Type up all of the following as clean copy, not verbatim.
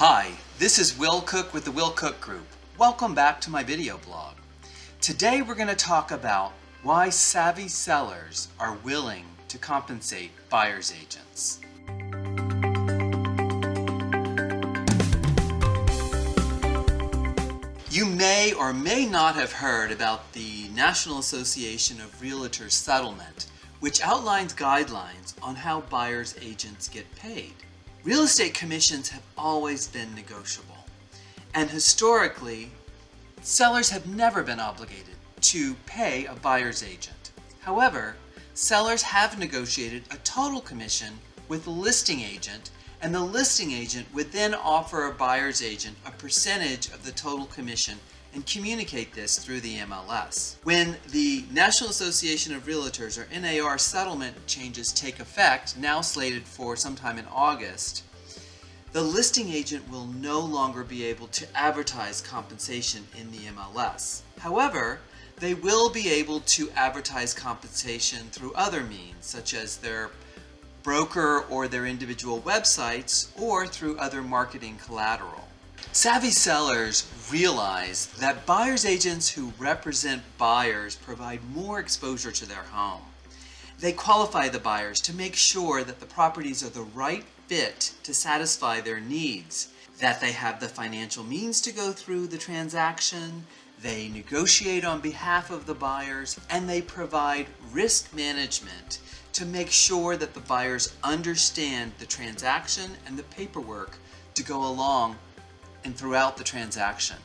Hi, this is Will Cook with the Will Cook Group. Welcome back to my video blog. Today we're going to talk about why savvy sellers are willing to compensate buyer's agents. You may or may not have heard about the National Association of Realtors settlement, which outlines guidelines on how buyer's agents get paid. Real estate commissions have always been negotiable, and historically, sellers have never been obligated to pay a buyer's agent. However, sellers have negotiated a total commission with the listing agent, and the listing agent would then offer a buyer's agent a percentage of the total commission and communicate this through the MLS. When the National Association of Realtors, or NAR, settlement changes take effect, now slated for sometime in August, the listing agent will no longer be able to advertise compensation in the MLS. However, they will be able to advertise compensation through other means, such as their broker or their individual websites, or through other marketing collateral. Savvy sellers realize that buyer's agents who represent buyers provide more exposure to their home. They qualify the buyers to make sure that the properties are the right fit to satisfy their needs, that they have the financial means to go through the transaction, they negotiate on behalf of the buyers, and they provide risk management to make sure that the buyers understand the transaction and the paperwork to go along and throughout the transaction.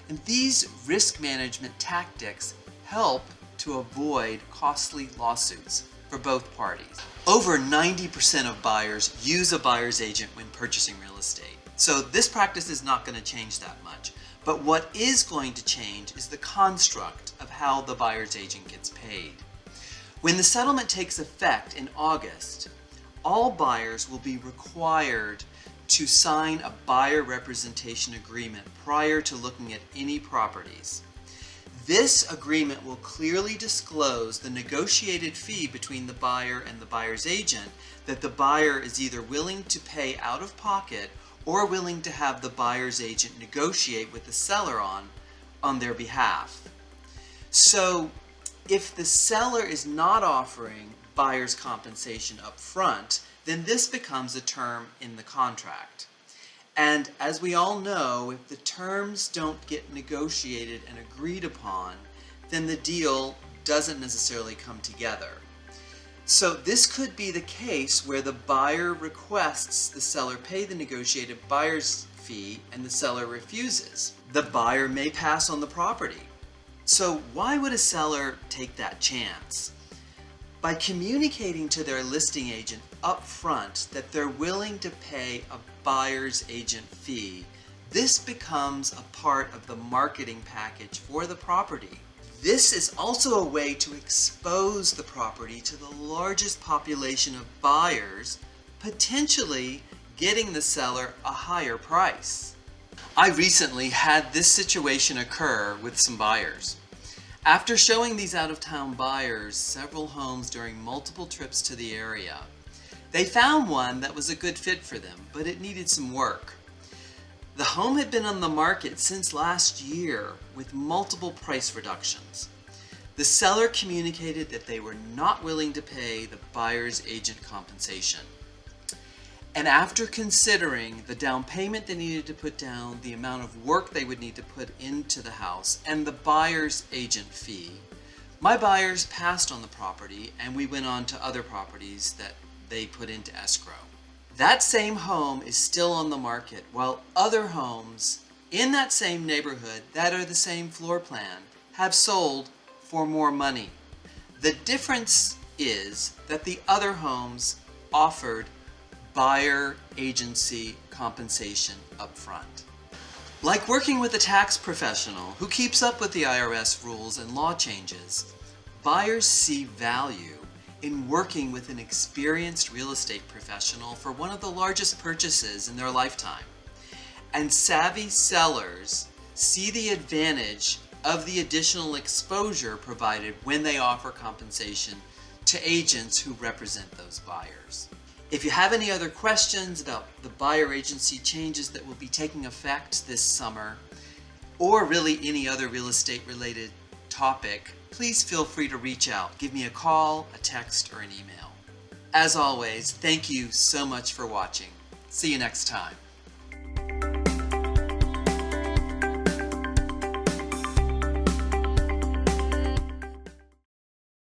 And these risk management tactics help to avoid costly lawsuits for both parties. Over 90% of buyers use a buyer's agent when purchasing real estate. So this practice is not going to change that much. But what is going to change is the construct of how the buyer's agent gets paid. When the settlement takes effect in August, all buyers will be required to sign a buyer representation agreement prior to looking at any properties. This agreement will clearly disclose the negotiated fee between the buyer and the buyer's agent that the buyer is either willing to pay out of pocket or willing to have the buyer's agent negotiate with the seller on their behalf. So if the seller is not offering buyer's compensation up front, then this becomes a term in the contract. And as we all know, if the terms don't get negotiated and agreed upon, then the deal doesn't necessarily come together. So this could be the case where the buyer requests the seller pay the negotiated buyer's fee and the seller refuses. The buyer may pass on the property. So why would a seller take that chance? By communicating to their listing agent up front that they're willing to pay a buyer's agent fee, this becomes a part of the marketing package for the property. This is also a way to expose the property to the largest population of buyers, potentially getting the seller a higher price. I recently had this situation occur with some buyers. After showing these out-of-town buyers several homes during multiple trips to the area, they found one that was a good fit for them, but it needed some work. The home had been on the market since last year with multiple price reductions. The seller communicated that they were not willing to pay the buyer's agent compensation. And after considering the down payment they needed to put down, the amount of work they would need to put into the house, and the buyer's agent fee, my buyers passed on the property and we went on to other properties that they put into escrow. That same home is still on the market, while other homes in that same neighborhood that are the same floor plan have sold for more money. The difference is that the other homes offered buyer agency compensation up front. Like working with a tax professional who keeps up with the IRS rules and law changes, buyers see value in working with an experienced real estate professional for one of the largest purchases in their lifetime. And savvy sellers see the advantage of the additional exposure provided when they offer compensation to agents who represent those buyers. If you have any other questions about the buyer agency changes that will be taking effect this summer, or really any other real estate related topic, please feel free to reach out. Give me a call, a text, or an email. As always, thank you so much for watching. See you next time.